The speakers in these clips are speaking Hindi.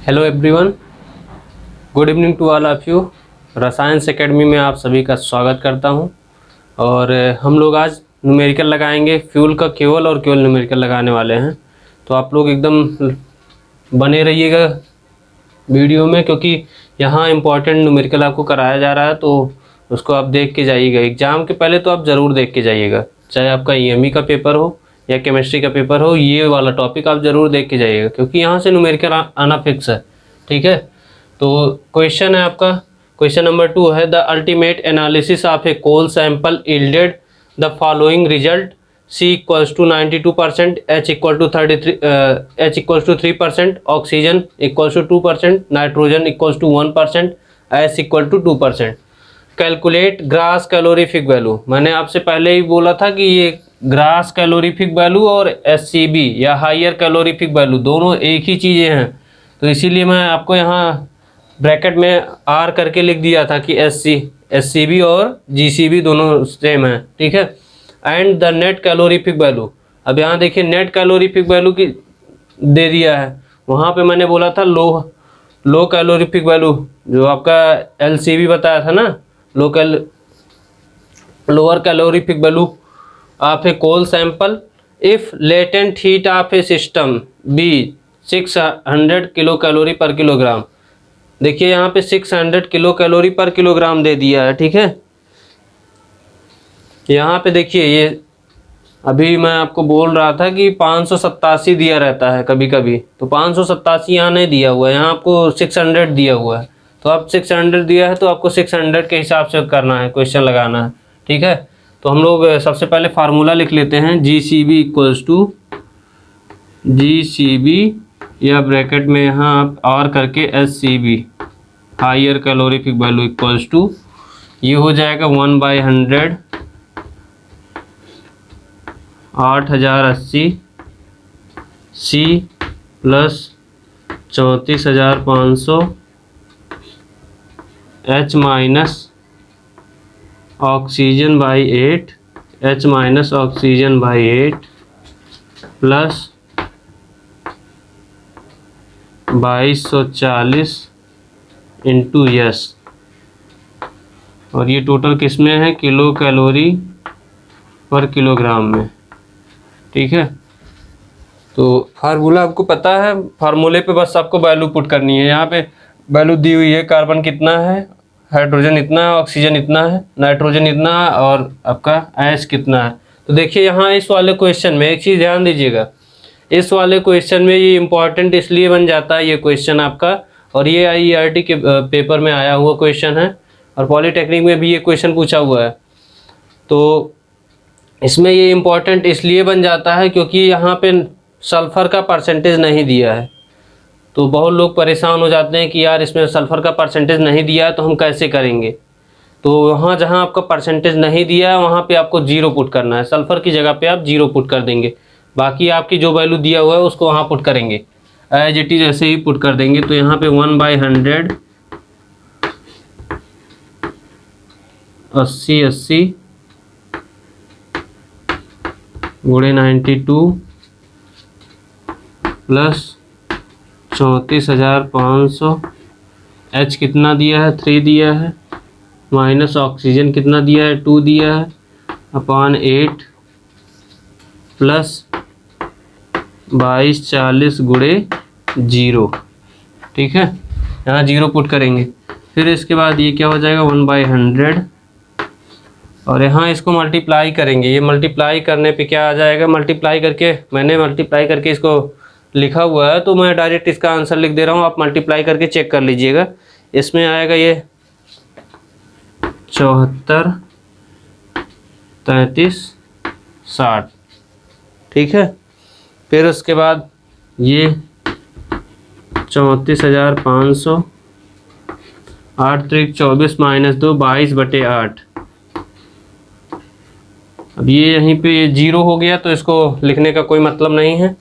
Hello everyone, good evening to all of you. Rasayan academy में आप सभी का स्वागत करता हूं। और हम लोग आज न्यूमेरिकल लगाएंगे। फ्यूल का केवल और केवल न्यूमेरिकल लगाने वाले हैं, तो आप लोग एकदम बने रहिएगा वीडियो में, क्योंकि यहाँ इम्पॉर्टेंट न्यूमेरिकल आपको कराया जा रहा है, तो उसको आप देख के जाइएगा। एग्ज़ाम के पहले तो आप ज़रूर देख के जाइएगा, चाहे आपका ईएमई का पेपर हो या केमिस्ट्री का पेपर हो, ये वाला टॉपिक आप ज़रूर देख के जाइएगा, क्योंकि यहाँ से न्यूमेरिकल आना फिक्स है। ठीक है, तो क्वेश्चन है आपका, क्वेश्चन नंबर 2 है the ultimate analysis of a coal sample yielded the following result C equals to 92%, H equal to 3%, oxygen equals to 2%, nitrogen equals to 1%, S equal to 2%। Calculate gross calorific value. मैंने आपसे पहले ही बोला था कि ये ग्रास कैलोरीफिक वैल्यू और SCB या हायर कैलोरीफिक वैल्यू दोनों एक ही चीज़ें हैं, तो इसीलिए मैं आपको यहाँ ब्रैकेट में R करके लिख दिया था कि SCB और GCB दोनों सेम है। ठीक है, and the net calorific value. अब यहाँ देखिए नेट कैलोरीफिक वैल्यू की दे दिया है, वहाँ पे मैंने बोला था लो कैलोरीफिक वैल्यू, जो आपका LCV बताया था ना, lower calorific value of a coal sample if latent heat of a system be 600 kilo calorie per kilogram. देखिए यहाँ पे 600 किलो कैलोरी पर किलोग्राम दे दिया है। ठीक है, यहाँ पे देखिए ये अभी मैं आपको बोल रहा था कि 587 दिया रहता है कभी कभी, तो 587 यहाँ नहीं दिया हुआ है, यहाँ आपको 600 दिया हुआ है। तो अब 600 दिया है तो आपको 600 के हिसाब से करना है, क्वेश्चन लगाना है। ठीक है, तो हम लोग सबसे पहले फार्मूला लिख लेते हैं। GCB इक्वल्स टू GCB या ब्रैकेट में यहाँ आप R करके SCB higher calorific value equals to, ये हो जाएगा 1/100 8080 C plus 34,500 H minus oxygen by 8 H minus oxygen by 8 plus 2240 into S, और ये टोटल किस में है, किलो कैलोरी पर किलोग्राम में। ठीक है, तो फार्मूला आपको पता है, फार्मूले पे बस आपको वैल्यू पुट करनी है। यहाँ पे वैल्यू दी हुई है, कार्बन कितना है, हाइड्रोजन इतना है, ऑक्सीजन इतना है, नाइट्रोजन इतना है, और आपका एच कितना है। तो देखिए यहाँ इस वाले क्वेश्चन में एक चीज़ ध्यान दीजिएगा, इस वाले क्वेश्चन में ये इम्पॉर्टेंट इसलिए बन जाता है ये क्वेश्चन आपका, और ये IERT के पेपर में आया हुआ क्वेश्चन है, और पॉलीटेक्निक में भी ये क्वेश्चन पूछा हुआ है। तो इसमें ये इम्पॉर्टेंट इसलिए बन जाता है क्योंकि यहाँ पे सल्फ़र का परसेंटेज नहीं दिया है। तो बहुत लोग परेशान हो जाते हैं कि यार इसमें सल्फ़र का परसेंटेज नहीं दिया है तो हम कैसे करेंगे। तो वहाँ जहाँ आपका परसेंटेज नहीं दिया है वहाँ पे आपको 0 पुट करना है, सल्फ़र की जगह पे आप 0 पुट कर देंगे, बाकी आपकी जो वैल्यू दिया हुआ है उसको वहाँ पुट करेंगे, एज इट इज़ ऐसे ही पुट कर देंगे। तो यहाँ पे 1/100 80 गुणे 92 प्लस 34,500, H कितना दिया है, 3 दिया है, माइनस ऑक्सीजन कितना दिया है, 2 दिया है, अपॉन 8 प्लस 2240 गुणे 0। ठीक है, यहाँ 0 पुट करेंगे। फिर इसके बाद ये क्या हो जाएगा 1/100, और यहाँ इसको मल्टीप्लाई करेंगे। ये मल्टीप्लाई करने पे क्या आ जाएगा, मल्टीप्लाई करके, मैंने मल्टीप्लाई करके इसको लिखा हुआ है, तो मैं डायरेक्ट इसका आंसर लिख दे रहा हूँ, आप मल्टीप्लाई करके चेक कर लीजिएगा। इसमें आएगा ये 74 33 60। ठीक है, फिर उसके बाद ये 34,500, 8 त्रिक 24 माइनस 2 22/8। अब ये यहीं पे ये 0 हो गया, तो इसको लिखने का कोई मतलब नहीं है।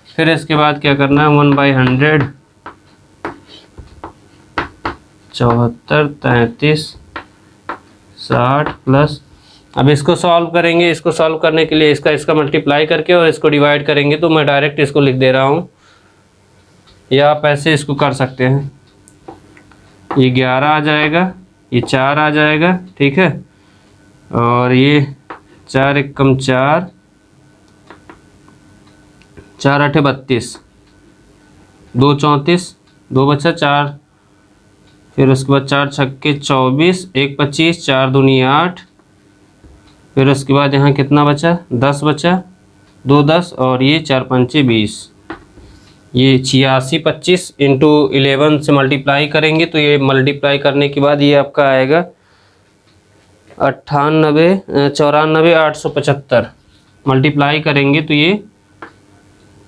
फिर इसके बाद क्या करना है 1/100 74 33 60 प्लस, अब इसको सॉल्व करेंगे। इसको सॉल्व करने के लिए इसका मल्टीप्लाई करके और इसको डिवाइड करेंगे, तो मैं डायरेक्ट इसको लिख दे रहा हूँ या आप ऐसे इसको कर सकते हैं, ये 11 आ जाएगा, ये 4 आ जाएगा, ठीक है। और ये 4 एकम 4, 4 आठे 32, 2 34, 2 बचा 4, फिर उसके बाद 4 छक्के 24, 1 25, 4 दूनी 8, फिर उसके बाद यहाँ कितना बचा, 10 बचा, 2 10 और ये 4 पंचे 20। ये 86 25 इंटू 11 से मल्टीप्लाई करेंगे तो ये मल्टीप्लाई करने के बाद ये आपका आएगा 94 875। मल्टीप्लाई करेंगे तो ये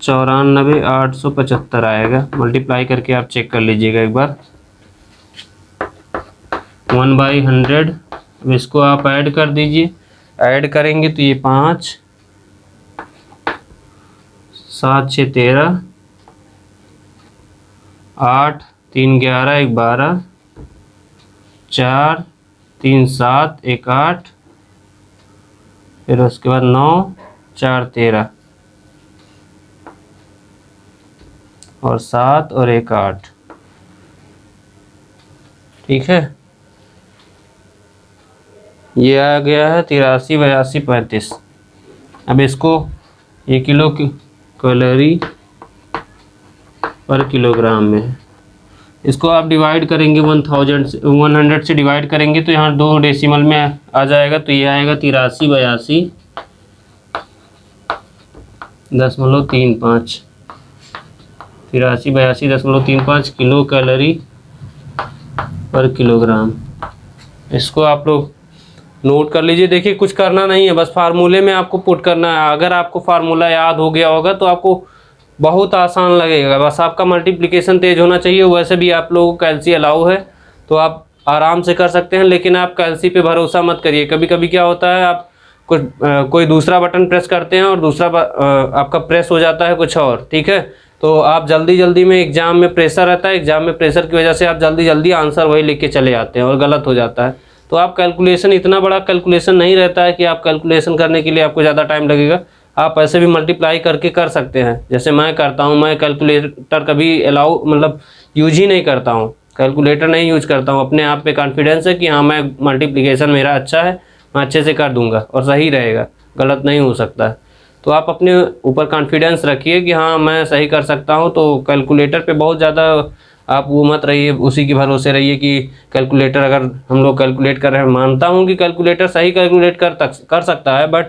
94 875 आएगा। मल्टीप्लाई करके आप चेक कर लीजिएगा एक बार। 1/100, अब इसको आप ऐड कर दीजिए। ऐड करेंगे तो ये 5 7 6 13, 8 3 11 1 12, 4 3 7 1 8, फिर उसके बाद 9 4 13 और 7 और 1 8, ठीक है। ये आ गया है 83 82 35। अब इसको ये किलो की कैलोरी पर किलोग्राम में है, इसको आप डिवाइड करेंगे 100 से डिवाइड करेंगे तो यहाँ 2 डेसिमल में आ जाएगा, तो ये आएगा 83 82.35, 83 82.35 किलो कैलोरी पर किलोग्राम। इसको आप लोग नोट कर लीजिए। देखिए कुछ करना नहीं है, बस फार्मूले में आपको पुट करना है। अगर आपको फार्मूला याद हो गया होगा तो आपको बहुत आसान लगेगा, बस आपका मल्टीप्लिकेशन तेज होना चाहिए। वैसे भी आप लोगों को कैल्सी अलाउ है तो आप आराम से कर सकते हैं, लेकिन आप कैल्सी पे भरोसा मत करिए। कभी कभी क्या होता है, आप कुछ कोई दूसरा बटन प्रेस करते हैं और दूसरा आपका प्रेस हो जाता है कुछ और, ठीक है। तो आप जल्दी में, एग्ज़ाम में प्रेशर रहता है, एग्ज़ाम में प्रेशर की वजह से आप जल्दी आंसर वही लिख के चले आते हैं और गलत हो जाता है। तो आप कैलकुलेशन, इतना बड़ा कैलकुलेशन नहीं रहता है कि आप कैलकुलेशन करने के लिए आपको ज़्यादा टाइम लगेगा। आप ऐसे भी मल्टीप्लाई करके कर सकते हैं, जैसे मैं करता हूँ। मैं कैलकुलेटर कभी अलाउ मतलब यूज ही नहीं करता हूँ, कैलकुलेटर नहीं यूज करता हूँ। अपने आप पे कॉन्फिडेंस है कि हाँ मैं मल्टीप्लिकेशन मेरा अच्छा है, मैं अच्छे से कर दूंगा और सही रहेगा, गलत नहीं हो सकता है। तो आप अपने ऊपर कॉन्फिडेंस रखिए कि हाँ मैं सही कर सकता हूँ। तो कैलकुलेटर पे बहुत ज़्यादा आप वो मत रहिए, उसी के भरोसे रहिए कि कैलकुलेटर, अगर हम लोग कैलकुलेट कर रहे हैं, मानता हूँ कि कैलकुलेटर सही कैलकुलेट कर सकता है, बट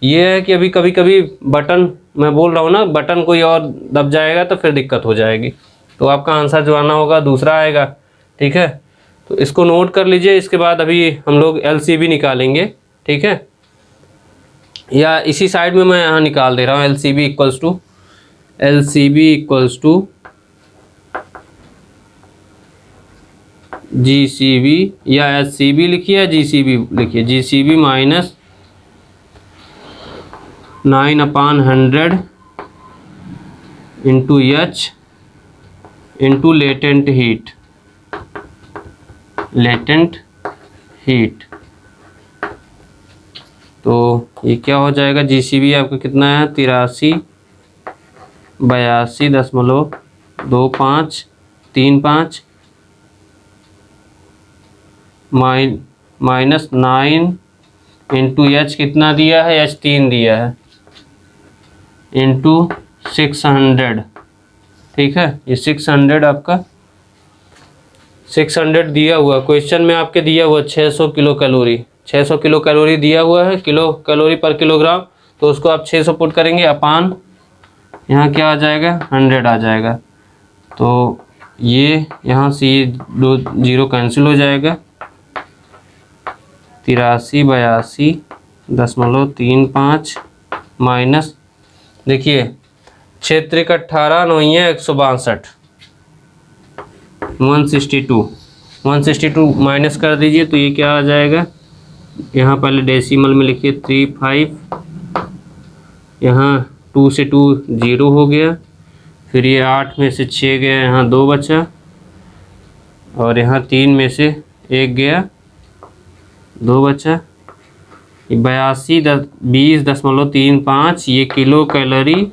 ये है कि अभी कभी कभी बटन, मैं बोल रहा हूँ ना, बटन कोई और दब जाएगा तो फिर दिक्कत हो जाएगी। तो आपका आंसर जो आना होगा दूसरा आएगा, ठीक है। तो इसको नोट कर लीजिए। इसके बाद अभी हम लोग LCB निकालेंगे, ठीक है। या इसी साइड में मैं यहाँ निकाल दे रहा हूँ। LCB इक्वल्स टू GCB, या SCB लिखिए या GCB लिखिए। GCB minus 9/100 into H into latent heat. तो ये क्या हो जाएगा, GCB आपका कितना है, 83 82.25 माइनस 9 इंटू H कितना दिया है, H 3 दिया है, इंटू 600, ठीक है। ये 600 आपका 600 दिया हुआ, क्वेश्चन में आपके दिया हुआ 600 किलो कैलोरी, 600 किलो कैलोरी दिया हुआ है, किलो कैलोरी पर किलोग्राम। तो उसको आप 600 पुट करेंगे अपान, यहाँ क्या आ जाएगा, 100 आ जाएगा। तो ये यहाँ से ये 2 0 कैंसिल हो जाएगा। 83 82.35 माइनस, देखिए क्षेत्र का 18 9 162, 162 माइनस कर दीजिए तो ये क्या आ जाएगा। यहाँ पहले डेसिमल में लिखिए 35, यहाँ 2 से 2 0 हो गया, फिर ये 8 में से 6 गया, यहाँ 2 बचा, और यहाँ 3 में से 1 गया, 2 बचा। 82.20.35 ये किलो कैलोरी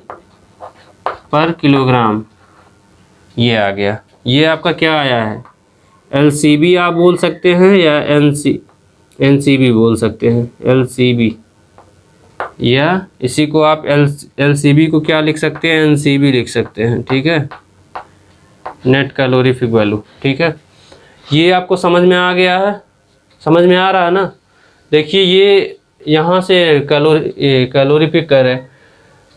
पर किलोग्राम, ये आ गया। ये आपका क्या आया है, LCB आप बोल सकते हैं या NCB बोल सकते हैं, LCB, या इसी को आप LCB को क्या लिख सकते हैं, NCB लिख सकते हैं। ठीक है, नेट कैलोरीफिक वैल्यू। ठीक है, ये आपको समझ में आ गया है, समझ में आ रहा है ना। देखिए ये यहाँ से कैलोरीफिक कर है,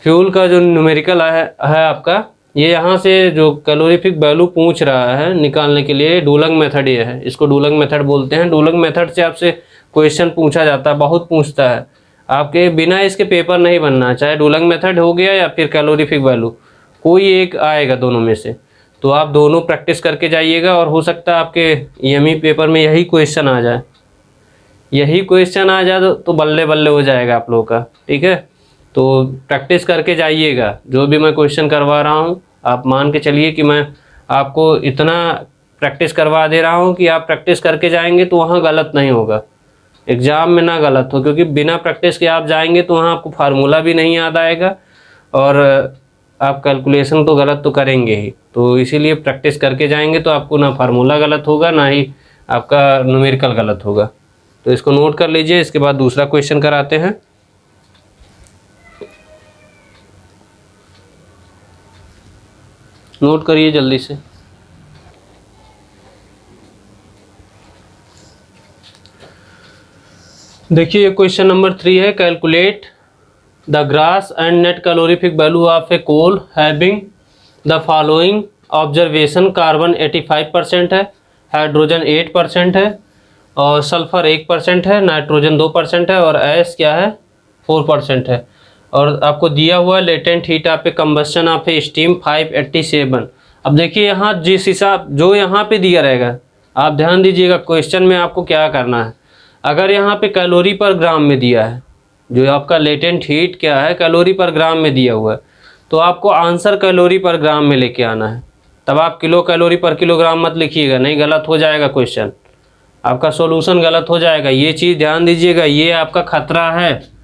फ्यूल का जो न्यूमेरिकल है आपका, ये यहाँ से जो कैलोरीफिक वैल्यू पूछ रहा है निकालने के लिए डुलंग मेथड ये है, इसको डुलंग मेथड बोलते हैं। डुलंग मेथड से आपसे क्वेश्चन पूछा जाता है, बहुत पूछता है, आपके बिना इसके पेपर नहीं बनना, चाहे डुलंग मेथड हो गया या फिर कैलोरीफिक वैल्यू, कोई एक आएगा दोनों में से। तो आप दोनों प्रैक्टिस करके जाइएगा और हो सकता है आपके EME पेपर में यही क्वेश्चन आ जाए, यही क्वेश्चन आ जाए तो बल्ले बल्ले हो जाएगा आप लोगों का। ठीक है, तो प्रैक्टिस करके जाइएगा, जो भी मैं क्वेश्चन करवा रहा हूँ आप मान के चलिए कि मैं आपको इतना प्रैक्टिस करवा दे रहा हूँ कि आप प्रैक्टिस करके जाएंगे तो वहाँ गलत नहीं होगा, एग्ज़ाम में ना गलत हो, क्योंकि बिना प्रैक्टिस के आप जाएंगे तो वहाँ आपको फार्मूला भी नहीं याद आएगा और आप कैलकुलेशन तो गलत तो करेंगे ही। तो इसीलिए प्रैक्टिस करके जाएंगे तो आपको ना फार्मूला गलत होगा ना ही आपका न्यूमेरिकल गलत होगा। तो इसको नोट कर लीजिए, इसके बाद दूसरा क्वेश्चन कराते हैं। नोट करिए जल्दी से। देखिए ये क्वेश्चन नंबर 3 है, calculate the gross and net calorific value of a coal having the following observation. Carbon 85% है, हाइड्रोजन 8% है और सल्फर 1% है, नाइट्रोजन 2% है और एस क्या है 4% है। और आपको दिया हुआ latent heat of A combustion of A steam 587। अब देखिए यहाँ जिस हिसाब जो यहाँ पे दिया रहेगा, आप ध्यान दीजिएगा क्वेश्चन में आपको क्या करना है। अगर यहाँ पे कैलोरी पर ग्राम में दिया है, जो आपका लेटेंट हीट क्या है कैलोरी पर ग्राम में दिया हुआ है, तो आपको आंसर कैलोरी पर ग्राम में लेके आना है। तब आप किलो कैलोरी पर किलोग्राम मत लिखिएगा, नहीं गलत हो जाएगा क्वेश्चन, आपका सॉल्यूशन गलत हो जाएगा। ये चीज़ ध्यान दीजिएगा, ये आपका खतरा है,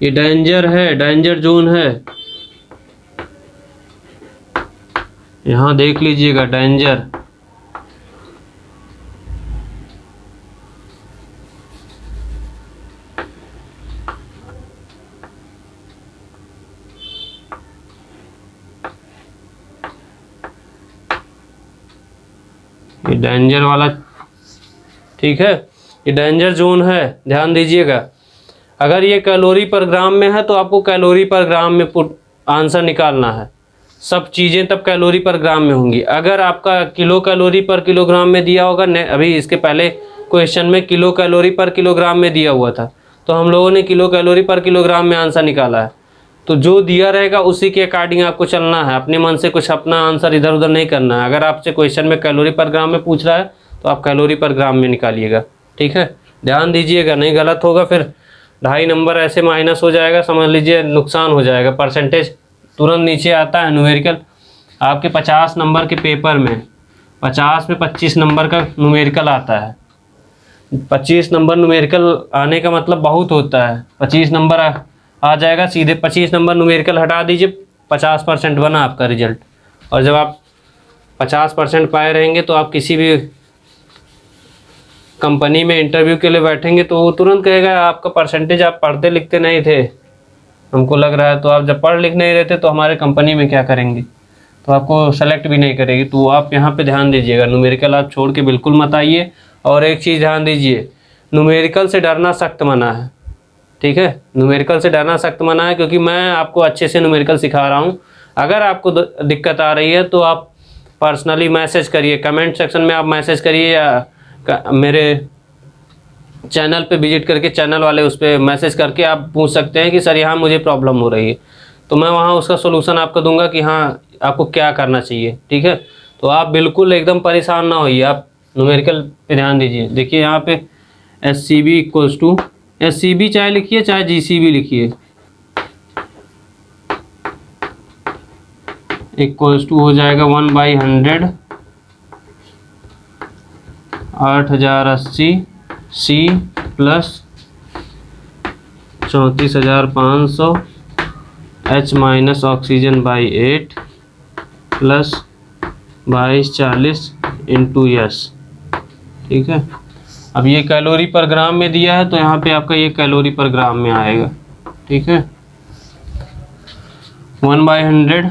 ये डेंजर है, डेंजर जोन है, यहाँ देख लीजिएगा डेंजर। ये डेंजर वाला, ठीक है, ये डेंजर जोन है, ध्यान दीजिएगा। अगर ये कैलोरी पर ग्राम में है तो आपको कैलोरी पर ग्राम में आंसर निकालना है, सब चीज़ें तब कैलोरी पर ग्राम में होंगी। अगर आपका किलो कैलोरी पर किलोग्राम में दिया होगा, अभी इसके पहले क्वेश्चन में किलो कैलोरी पर किलोग्राम में दिया हुआ था, तो हम लोगों ने किलो कैलोरी पर किलोग्राम में आंसर निकाला है। तो जो दिया रहेगा उसी के अकॉर्डिंग आपको चलना है, अपने मन से कुछ अपना आंसर इधर उधर नहीं करना है। अगर आपसे क्वेश्चन में कैलोरी पर ग्राम में पूछ रहा है तो आप कैलोरी पर ग्राम में निकालिएगा। ठीक है, ध्यान दीजिएगा, नहीं गलत होगा फिर 2.5 नंबर ऐसे माइनस हो जाएगा, समझ लीजिए नुकसान हो जाएगा, परसेंटेज तुरंत नीचे आता है। न्यूमेरिकल आपके 50 नंबर के पेपर में 50 में 25 नंबर का न्यूमेरिकल आता है। 25 नंबर न्यूमेरिकल आने का मतलब बहुत होता है, 25 नंबर आ जाएगा सीधे। 25 नंबर न्यूमेरिकल हटा दीजिए, 50% बना आपका रिजल्ट। और जब आप 50% पाए रहेंगे तो आप किसी भी कंपनी में इंटरव्यू के लिए बैठेंगे तो वो तुरंत कहेगा आपका परसेंटेज आप पढ़ते लिखते नहीं थे, हमको लग रहा है। तो आप जब पढ़ लिख नहीं रहते तो हमारे कंपनी में क्या करेंगे, तो आपको सेलेक्ट भी नहीं करेगी। तो आप यहाँ पे ध्यान दीजिएगा, न्यूमेरिकल आप छोड़ के बिल्कुल मत आइए। और एक चीज़ ध्यान दीजिए, न्यूमेरिकल से डरना सख्त मना है। ठीक है, न्यूमेरिकल से डरना सख्त मना है, क्योंकि मैं आपको अच्छे से न्यूमेरिकल सिखा रहा हूँ। अगर आपको दिक्कत आ रही है तो आप पर्सनली मैसेज करिए, कमेंट सेक्शन में आप मैसेज करिए या मेरे चैनल पे विजिट करके चैनल वाले उस पर मैसेज करके आप पूछ सकते हैं कि सर यहाँ मुझे प्रॉब्लम हो रही है, तो मैं वहाँ उसका सोल्यूशन आपको दूंगा कि हाँ आपको क्या करना चाहिए। ठीक है, तो आप बिल्कुल एकदम परेशान ना होइए, आप न्यूमेरिकल पे ध्यान दीजिए। देखिए यहाँ पे SCB इक्वल्स टू, SCB चाहे लिखिए चाहे GCB लिखिए, इक्वल्स टू हो जाएगा 1/100 8080 C plus 34,500 H minus oxygen by 8 plus 2240 into yes, ठीक है। अब ये कैलोरी पर ग्राम में दिया है तो यहाँ पे आपका ये कैलोरी पर ग्राम में आएगा, ठीक है। 1/100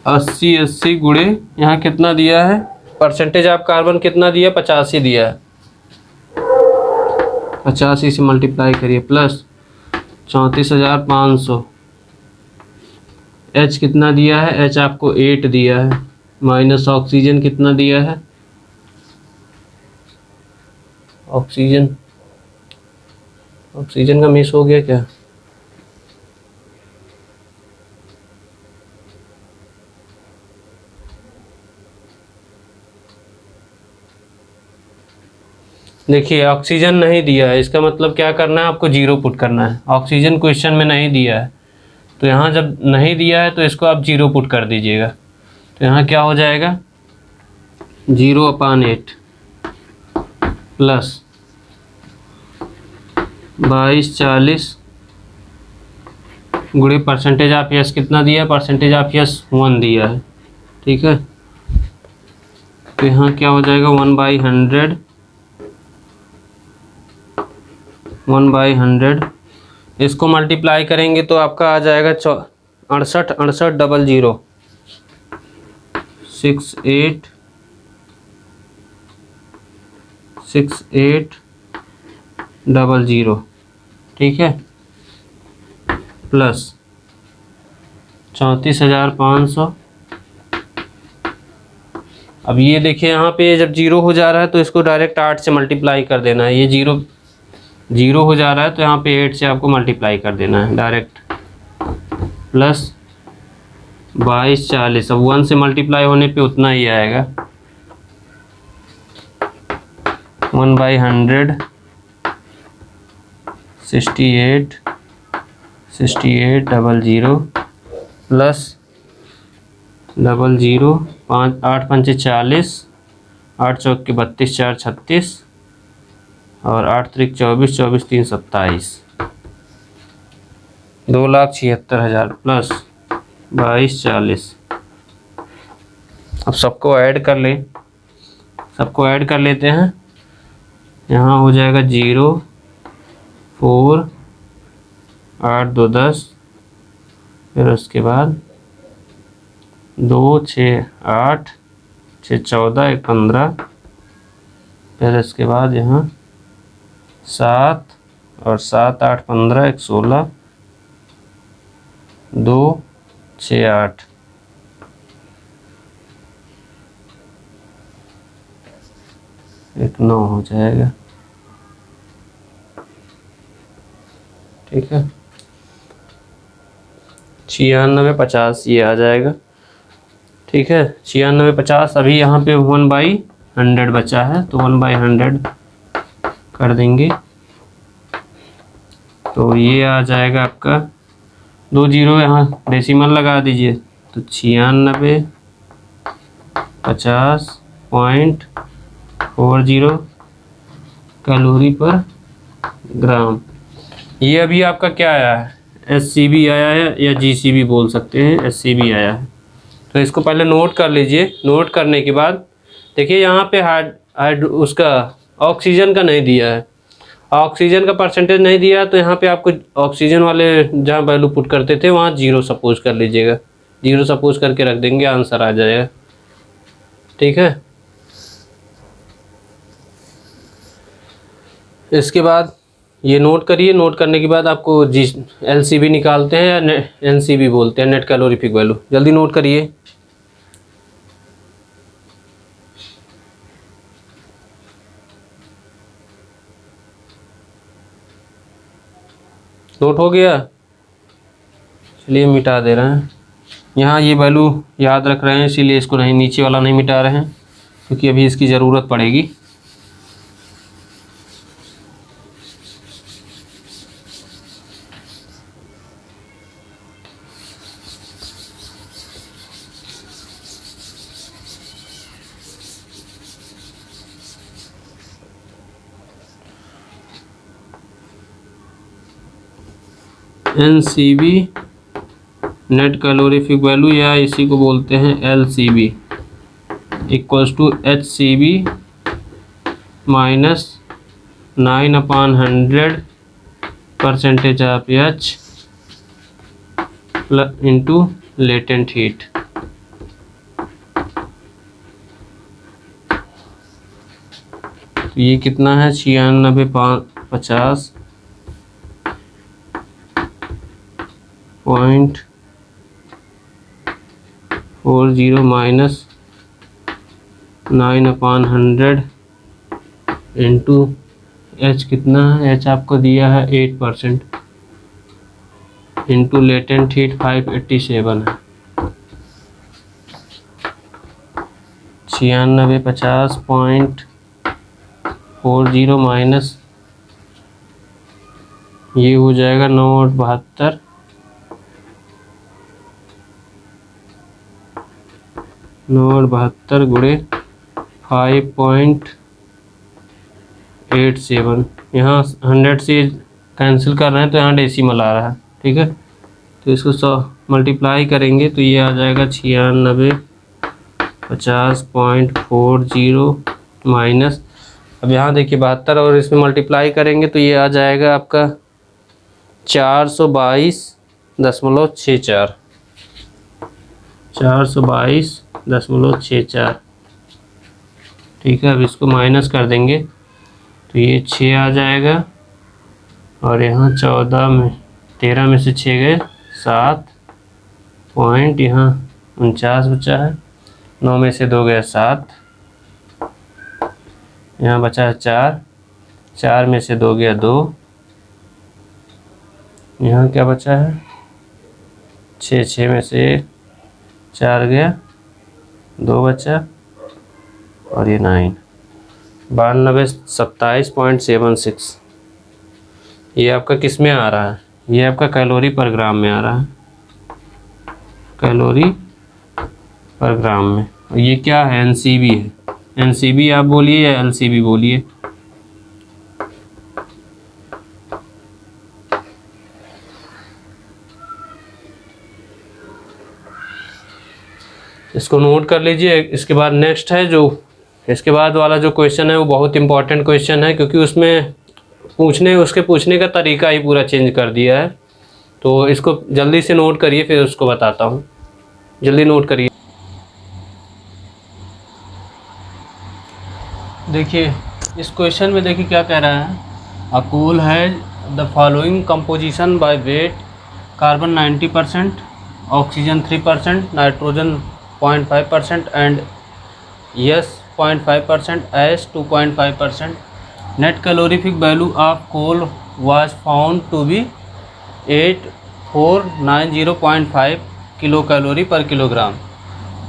80 गुणे यहाँ कितना दिया है, परसेंटेज ऑफ कार्बन कितना दिया, 85 दिया है। 85 से मल्टीप्लाई करिए प्लस 34,500। एच कितना दिया है, एच आपको 8 दिया है, माइनस ऑक्सीजन कितना दिया है, ऑक्सीजन का मिस हो गया क्या, देखिए ऑक्सीजन नहीं दिया है, इसका मतलब क्या करना है, आपको जीरो पुट करना है। ऑक्सीजन क्वेश्चन में नहीं दिया है तो यहाँ जब नहीं दिया है तो इसको आप जीरो पुट कर दीजिएगा। तो यहाँ क्या हो जाएगा, 0/8 प्लस 2240 गुणे परसेंटेज ऑफ यस कितना दिया है, परसेंटेज ऑफ यस 1 दिया है, ठीक है। तो यहाँ क्या हो जाएगा, 1/100 इसको मल्टीप्लाई करेंगे तो आपका आ जाएगा 68,68,00 68,68,00, ठीक है, प्लस 34,500। अब ये देखिए यहाँ पे जब जीरो हो जा रहा है तो इसको डायरेक्ट 8 से मल्टीप्लाई कर देना है। ये जीरो हो जा रहा है तो यहाँ पे 8 से आपको मल्टीप्लाई कर देना है डायरेक्ट, प्लस 2240। अब 1 से मल्टीप्लाई होने पे उतना ही आएगा, 1/100 68,00 प्लस 00 5 8 5 40 8 चौक के 32 4 36 और 8 त्रिक 24 24 3 27 2,76,000 प्लस 2240। अब सबको ऐड कर लें, सबको ऐड कर लेते हैं। यहाँ हो जाएगा 0 4 8 2 10, फिर उसके बाद 2 6 8 6 14 1 15, फिर इसके बाद यहाँ 7 और 7 8 15 1 16 2 6 8 1 9 हो जाएगा, ठीक है। 96 50 ये आ जाएगा, ठीक है। 96 50। अभी यहाँ पे 1/100 बचा है तो 1/100 कर देंगे तो ये आ जाएगा आपका 2 जीरो, यहाँ डेसिमल लगा दीजिए तो 96 50.40 कैलोरी पर ग्राम। ये अभी आपका क्या आया है, SCB आया है या GCB बोल सकते हैं, SCB आया है। तो इसको पहले नोट कर लीजिए। नोट करने के बाद देखिए यहाँ पे हाइड उसका ऑक्सीजन का नहीं दिया है, ऑक्सीजन का परसेंटेज नहीं दिया तो यहाँ पे आपको ऑक्सीजन वाले जहाँ वैल्यू पुट करते थे वहाँ 0 सपोज कर लीजिएगा, 0 सपोज करके रख देंगे, आंसर आ जाएगा, ठीक है। इसके बाद ये नोट करिए। नोट करने के बाद आपको LCB निकालते हैं या NCB बोलते हैं, नेट कैलोरीफिक वैल्यू। जल्दी नोट करिए। नोट हो गया, चलिए मिटा दे रहे हैं। यहाँ ये वैल्यू याद रख रहे हैं इसीलिए इसको नहीं, नीचे वाला नहीं मिटा रहे हैं क्योंकि अभी इसकी ज़रूरत पड़ेगी। NCB नेट कैलोरीफिक वैल्यू या इसी को बोलते हैं LCV equals to HCV minus 9/100 percentage of H into latent heat. तो ये कितना है 9650.40 माइनस 9/100 इंटू H कितना है, H आपको दिया है 8% इंटू लेटेंट हीट 587 है। 9650.40 माइनस ये हो जाएगा 9/72 गुणे 5.87। यहाँ 100 से कैंसिल कर रहे हैं तो यहाँ डेसिमल आ रहा है, ठीक है। तो इसको 100 मल्टीप्लाई करेंगे तो ये आ जाएगा 9650.40 माइनस, अब यहाँ देखिए 72 और इसमें मल्टीप्लाई करेंगे तो ये आ जाएगा आपका 422.64 422.64, ठीक है। अब इसको माइनस कर देंगे तो ये 6 आ जाएगा और यहाँ 13 में से 6 गए 7 पॉइंट, यहाँ 49 बचा है, 9 में से 2 गया 7, यहाँ बचा है 4 में से 2 गया 2, यहाँ क्या बचा है 6 में से 4 गया 2 बचा और ये 9 27.76। ये आपका किस में आ रहा है, ये आपका कैलोरी पर ग्राम में आ रहा है, कैलोरी पर ग्राम में। और ये क्या है NCV है, NCV आप बोलिए या LCV बोलिए। इसको नोट कर लीजिए। इसके बाद नेक्स्ट है जो इसके बाद वाला जो क्वेश्चन है वो बहुत इंपॉर्टेंट क्वेश्चन है, क्योंकि उसमें उसके पूछने का तरीका ही पूरा चेंज कर दिया है। तो इसको जल्दी से नोट करिए, फिर उसको बताता हूँ। जल्दी नोट करिए। देखिए इस क्वेश्चन में देखिए क्या कह रहा है, अ कूल है the following composition by weight, carbon 90%, oxygen 3%, nitrogen 0.5% and yes 0.5%, S 2.5%. Net calorific value of coal was found to be 8490.5 kilocalorie per kilogram.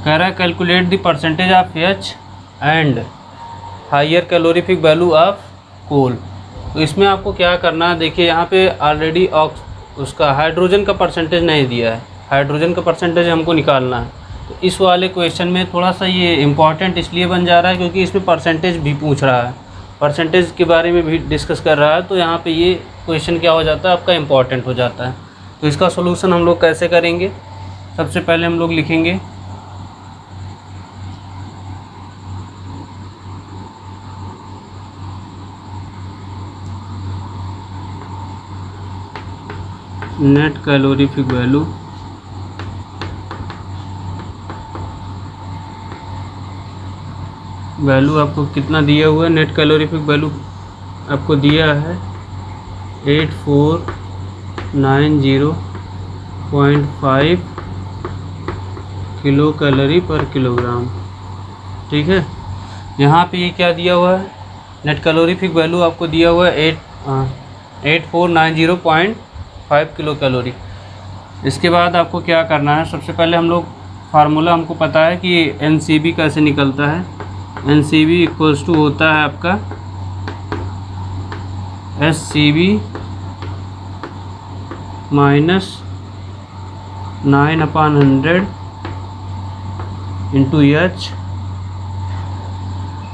कह रहा है calculate the percentage of H and higher calorific value of coal. तो इसमें आपको क्या करना है, देखिए यहाँ पे ऑलरेडी उसका हाइड्रोजन का परसेंटेज नहीं दिया है, हाइड्रोजन का परसेंटेज हमको निकालना है। तो इस वाले क्वेश्चन में थोड़ा सा ये इम्पॉर्टेंट इसलिए बन जा रहा है क्योंकि इसमें परसेंटेज भी पूछ रहा है, परसेंटेज के बारे में भी डिस्कस कर रहा है। तो यहाँ पे ये क्वेश्चन क्या हो जाता है आपका इम्पॉर्टेंट हो जाता है। तो इसका सॉल्यूशन हम लोग कैसे करेंगे, सबसे पहले हम लोग लिखेंगे नेट कैलोरीफिक वैल्यू आपको कितना दिया हुआ है, नेट कैलोरीफिक वैल्यू आपको दिया है 8490.5 किलो कैलोरी पर किलोग्राम, ठीक है। यहाँ पे ये क्या दिया हुआ है, नेट कैलोरीफिक वैल्यू आपको दिया हुआ है 8490.5 किलो कैलोरी। इसके बाद आपको क्या करना है, सबसे पहले हम लोग फार्मूला हमको पता है कि NCV कैसे निकलता है। NCV इक्वल्स टू होता है आपका SCV minus 9/100 into H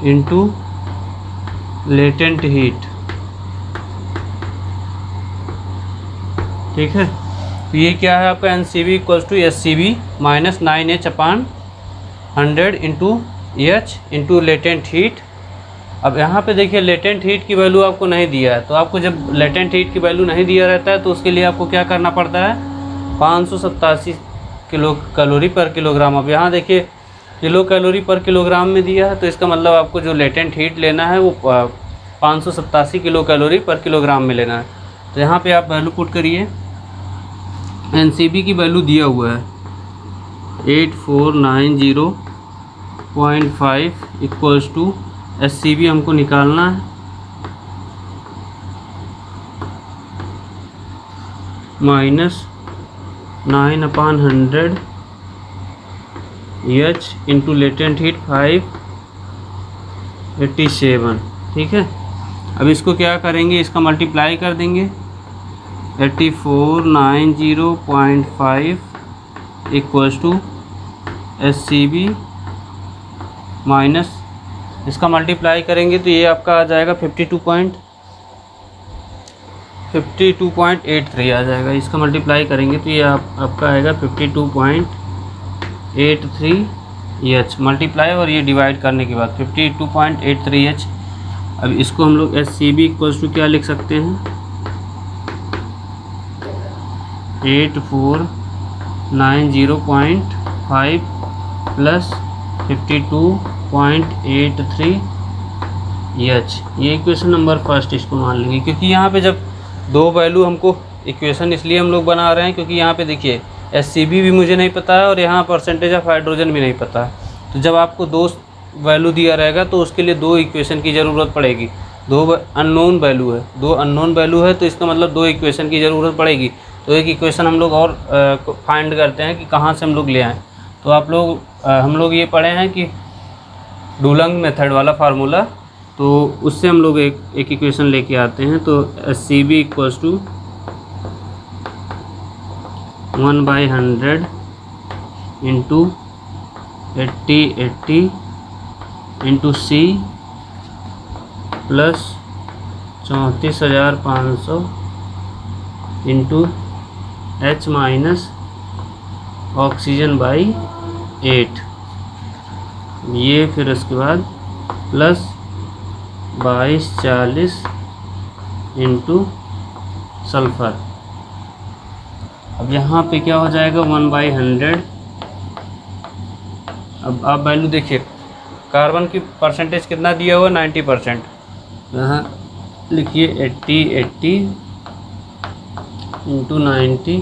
into latent heat, ठीक है। तो ये क्या है आपका N C B equals to S C B minus 9H/100 into H into latent heat. अब यहाँ पे देखिए लेटेंट हीट की वैल्यू आपको नहीं दिया है, तो आपको जब लेटेंट हीट की वैल्यू नहीं दिया रहता है तो उसके लिए आपको क्या करना पड़ता है, 587 किलो कैलोरी पर किलोग्राम। अब यहाँ देखिए किलो कैलोरी पर किलोग्राम में दिया है, तो इसका मतलब आपको जो लेटेंट हीट लेना है वो 587 किलो कैलोरी पर किलोग्राम में लेना है। तो यहाँ पे आप वैल्यू पुट करिए, एनसीबी की वैल्यू दिया हुआ है 8490.5 इक्वल्स टू एससीबी हमको निकालना है minus 9/100 H into latent heat 587। ठीक है, अब इसको क्या करेंगे, इसका मल्टीप्लाई कर देंगे 8490.5 इक्वल्स टू एससीबी माइनस, इसका मल्टीप्लाई करेंगे तो ये आपका आ जाएगा 52.83 आ जाएगा। इसका मल्टीप्लाई करेंगे तो ये आपका आएगा 52.83 एच मल्टीप्लाई और ये डिवाइड करने के बाद 52.83 एच। अब इसको हम लोग S C B equals to क्या लिख सकते हैं, 8490.5 प्लस 52.83 एच। ये इक्वेशन नंबर फर्स्ट इसको मान लेंगे, क्योंकि यहाँ पे जब दो वैल्यू हमको इक्वेशन इसलिए हम लोग बना रहे हैं क्योंकि यहाँ पे देखिए एससीबी भी मुझे नहीं पता है और यहाँ परसेंटेज ऑफ हाइड्रोजन भी नहीं पता है। तो जब आपको दो वैल्यू दिया रहेगा तो उसके लिए दो इक्वेशन की ज़रूरत पड़ेगी। दो अननोन वैल्यू है, तो इसका मतलब दो इक्वेशन की ज़रूरत पड़ेगी। तो एक इक्वेशन हम लोग और फाइंड करते हैं कि कहाँ से हम लोग ले आएँ। तो हम लोग ये पढ़े हैं कि डुलंग मेथड वाला फार्मूला, तो उससे हम लोग एक इक्वेशन लेके आते हैं। तो S C B equals to 1/100 into 80 into C plus 34,500 into H minus oxygen by 8, ये फिर उसके बाद प्लस 2240 इंटू सल्फ़र। अब यहाँ पे क्या हो जाएगा 1/100। अब आप वैल्यू देखिए, कार्बन की परसेंटेज कितना दिया हुआ 90%, यहाँ लिखिए 80 इंटू 90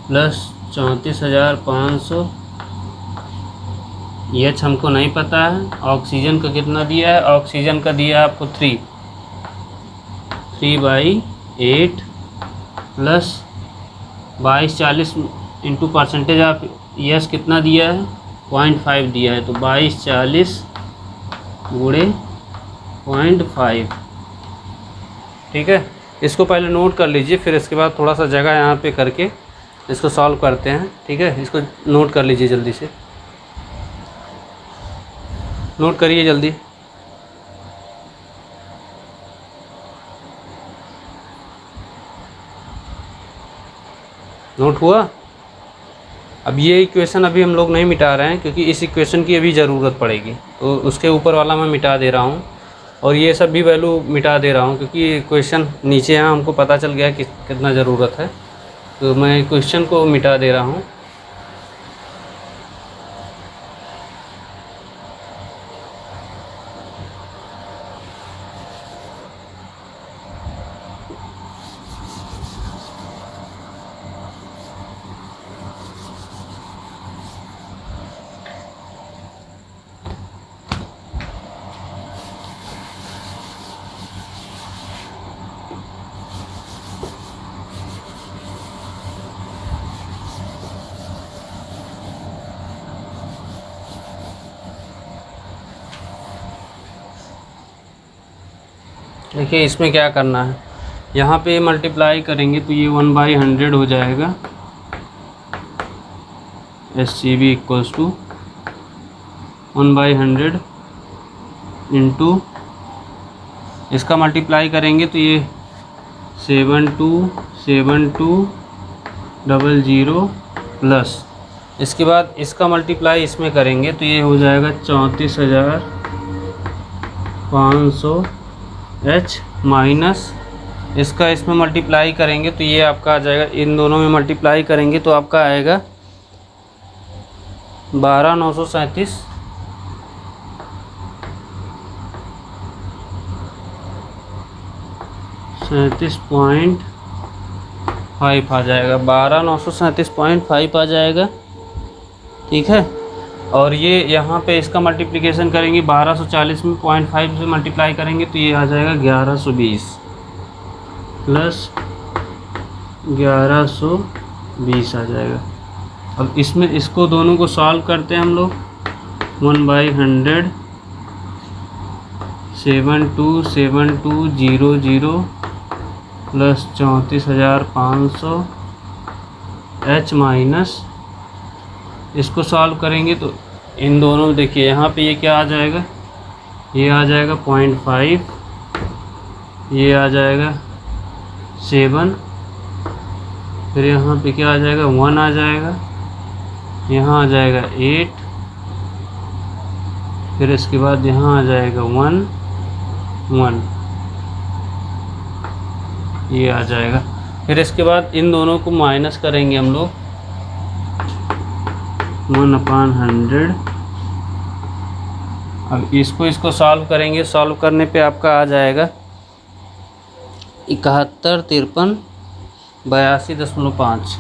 प्लस 34,500। एच हमको नहीं पता है। ऑक्सीजन का कितना दिया है, ऑक्सीजन का दिया है आपको 3/8 plus 2240 into percentage of H कितना दिया है 0.5 दिया है, तो 2240 गुणे 0.5। ठीक है, इसको पहले नोट कर लीजिए, फिर इसके बाद थोड़ा सा जगह यहाँ पे करके इसको सॉल्व करते हैं। ठीक है, इसको नोट कर लीजिए, जल्दी से नोट करिए जल्दी। नोट हुआ। अब ये इक्वेशन अभी हम लोग नहीं मिटा रहे हैं क्योंकि इस इक्वेशन की अभी ज़रूरत पड़ेगी, तो उसके ऊपर वाला मैं मिटा दे रहा हूँ और ये सब भी वैल्यू मिटा दे रहा हूँ क्योंकि इक्वेशन नीचे यहाँ हमको पता चल गया कि कितना ज़रूरत है, तो मैं इक्वेशन को मिटा दे रहा हूँ। देखिए इसमें क्या करना है, यहाँ पे मल्टीप्लाई करेंगे तो ये 1/100 हो जाएगा। S C B equals to 1/100 into, इसका मल्टीप्लाई करेंगे तो ये 7272 00 प्लस, इसके बाद इसका मल्टीप्लाई इसमें करेंगे तो ये हो जाएगा 34,500 H माइनस इसका इसमें मल्टीप्लाई करेंगे तो ये आपका आ जाएगा, इन दोनों में मल्टीप्लाई करेंगे तो आपका आएगा 12,937 37.5 आ जाएगा, 12,937.5 आ जाएगा। ठीक है, और ये यहाँ पे इसका मल्टीप्लिकेशन करेंगे 1240 में 0.5 से मल्टीप्लाई करेंगे तो ये आ जाएगा 1120 प्लस 1120 आ जाएगा। अब इसमें इसको दोनों को सॉल्व करते हैं हम लोग, 1/100 727200 प्लस 34,500 H माइनस इसको सॉल्व करेंगे तो इन दोनों में देखिए यहाँ पे ये क्या आ जाएगा, ये आ जाएगा 0.5, ये आ जाएगा 7, फिर यहाँ पे क्या आ जाएगा 1 आ जाएगा, यहाँ आ जाएगा 8, फिर इसके बाद यहाँ आ जाएगा 1 1, ये आ जाएगा। फिर इसके बाद इन दोनों को माइनस करेंगे हम लोग 1/100। अब इसको सॉल्व करेंगे, सॉल्व करने पे आपका आ जाएगा 71,53,82.5।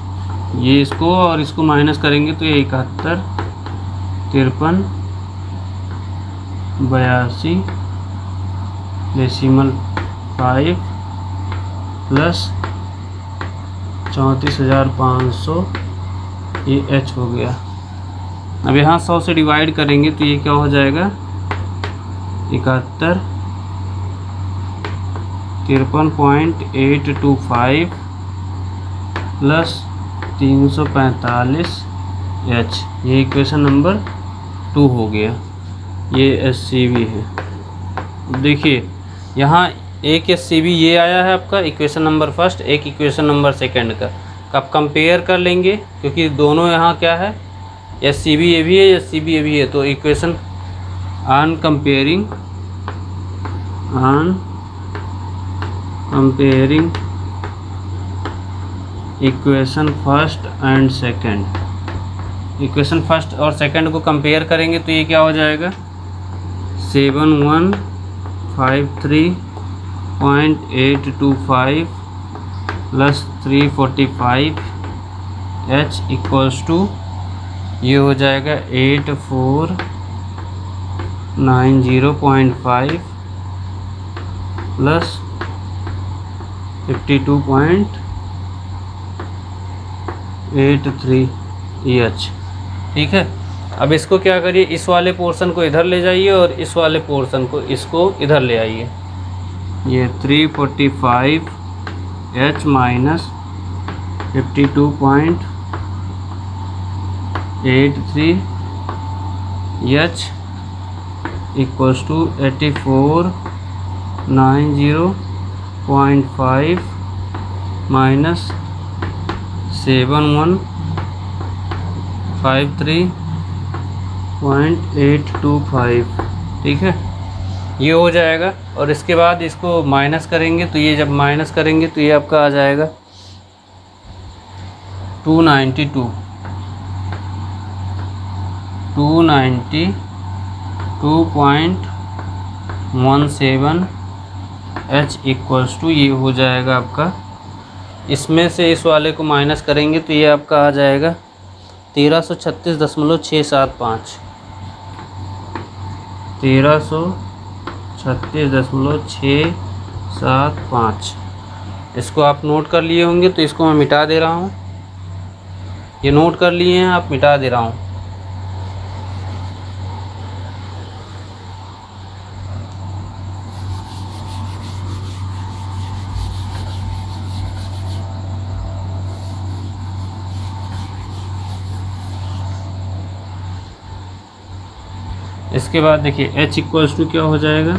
ये इसको और इसको माइनस करेंगे तो ये 71,53,82.5 प्लस 34,500 ये H हो गया। अब यहाँ 100 से डिवाइड करेंगे तो ये क्या हो जाएगा 71,53.825 प्लस 345 H, ये इक्वेशन नंबर 2 हो गया। ये SCV है। देखिए यहाँ एक SCV ये आया है आपका इक्वेशन नंबर फर्स्ट, एक इक्वेशन नंबर सेकंड का आप कंपेयर कर लेंगे क्योंकि दोनों यहाँ क्या है SCV ये भी है, SCV ये भी है, तो equation on comparing equation first and second, equation first और सेकंड को कंपेयर करेंगे तो ये क्या हो जाएगा 7153.825 प्लस 345 H इक्वल्स टू ये हो जाएगा 8490.5 प्लस 52.83 H। ठीक है, अब इसको क्या करिए, इस वाले पोर्शन को इधर ले जाइए और इस वाले पोर्शन को इसको इधर ले आइए। ये 345 H minus 52.83 H equals to 8490.5 minus 7153.825। ठीक है, ये हो जाएगा और इसके बाद इसको माइनस करेंगे तो ये जब माइनस करेंगे तो ये आपका आ जाएगा 292.17 H इक्वल्स टू ये हो जाएगा आपका, इसमें से इस वाले को माइनस करेंगे तो ये आपका आ जाएगा 1336.675 1336.675। इसको आप नोट कर लिए होंगे तो इसको मैं मिटा दे रहा हूँ, ये नोट कर लिए हैं आप, मिटा दे रहा हूँ। इसके बाद देखिए H इक्वल्स टू क्या हो जाएगा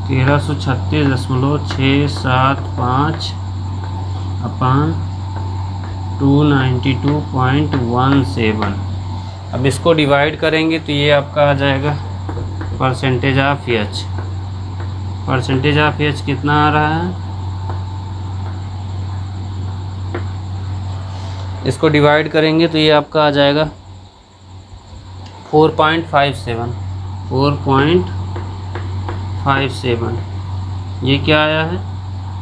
1336.675 अपान 292.17। अब इसको डिवाइड करेंगे तो ये आपका आ जाएगा percentage of H. Percentage of H कितना आ रहा है, इसको डिवाइड करेंगे तो ये आपका आ जाएगा 4.57। 4.57 ये क्या आया है,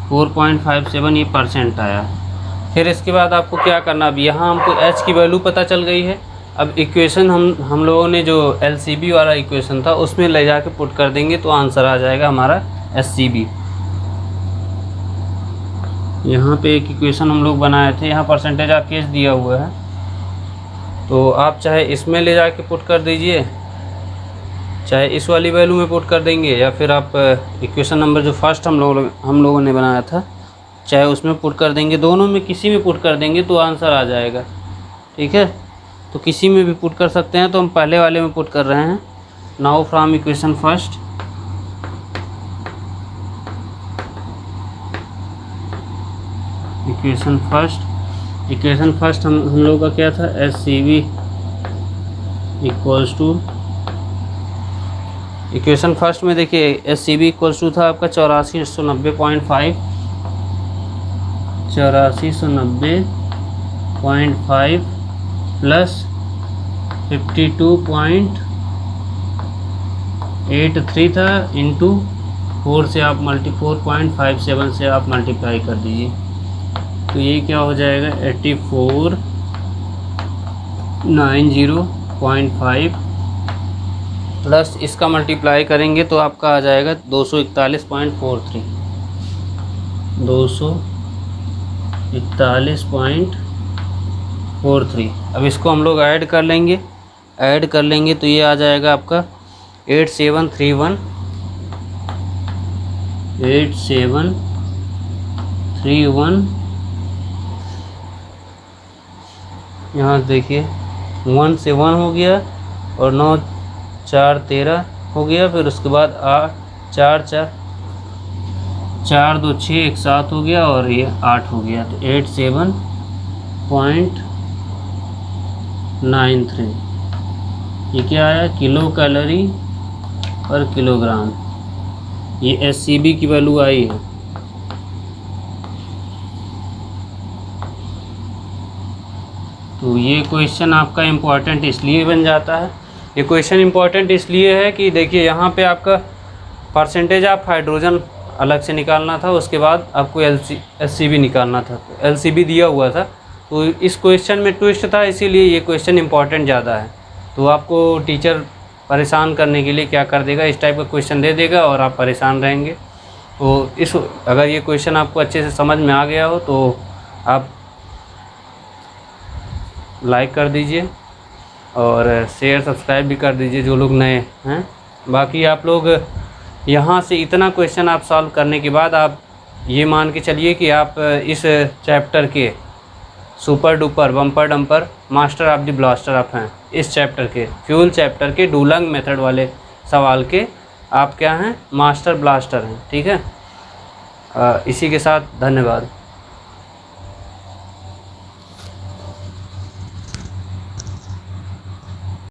4.57 ये परसेंट आया है। फिर इसके बाद आपको क्या करना, अब यहाँ हमको एच की वैल्यू पता चल गई है। अब इक्वेशन हम लोगों ने जो एलसीबी वाला इक्वेशन था उसमें ले जाके पुट कर देंगे तो आंसर आ जाएगा हमारा एससीबी। यहाँ पे एक इक्वेशन हम लोग बनाए थे, यहाँ परसेंटेज ऑफ केस दिया हुआ है, तो आप चाहे इसमें ले जाके पुट कर दीजिए, चाहे इस वाली वैल्यू में पुट कर देंगे, या फिर आप इक्वेशन नंबर जो फर्स्ट हम लोगों ने बनाया था चाहे उसमें पुट कर देंगे। दोनों में किसी में पुट कर देंगे तो आंसर आ जाएगा। ठीक है, तो किसी में भी पुट कर सकते हैं, तो हम पहले वाले में पुट कर रहे हैं। Now from equation first, equation first हम लोग का क्या था, S C B equals to, equation first में देखिए S C B equals to था आपका 8490.5 प्लस 52.83 था इंटू 4 से आप 4.57 से आप मल्टीप्लाई कर दीजिए, तो ये क्या हो जाएगा 8490.5 प्लस इसका मल्टीप्लाई करेंगे तो आपका आ जाएगा 241.43। 241.43। अब इसको हम लोग ऐड कर लेंगे तो ये आ जाएगा आपका 8731। यहाँ देखिए 1 से 1 हो गया और 9 4 13 हो गया, फिर उसके बाद 8 4 4 4 2 6 1 7 हो गया और ये 8 हो गया, तो 87.93। ये क्या आया, किलो कैलोरी पर किलोग्राम, ये एससीबी की वैल्यू आई है। तो ये क्वेश्चन आपका इम्पोर्टेंट इसलिए बन जाता है, ये क्वेश्चन इम्पोर्टेंट इसलिए है कि देखिए यहाँ पे आपका परसेंटेज ऑफ हाइड्रोजन अलग से निकालना था, उसके बाद आपको एलसीबी निकालना था, एलसीबी दिया हुआ था, तो इस क्वेश्चन में ट्विस्ट था, इसीलिए ये क्वेश्चन इम्पोर्टेंट ज़्यादा है। तो आपको टीचर परेशान करने के लिए क्या कर देगा, इस टाइप का क्वेश्चन दे देगा और आप परेशान रहेंगे। तो अगर ये क्वेश्चन आपको अच्छे से समझ में आ गया हो तो आप लाइक कर दीजिए और शेयर सब्सक्राइब भी कर दीजिए जो लोग नए हैं। बाकी आप लोग यहाँ से इतना क्वेश्चन आप सॉल्व करने के बाद आप ये मान के चलिए कि आप इस चैप्टर के super duper bumper dumper master of the blaster of हैं, इस चैप्टर के फ्यूल चैप्टर के डुलंग मेथड वाले सवाल के आप क्या हैं, मास्टर ब्लास्टर हैं। ठीक है, इसी के साथ धन्यवाद।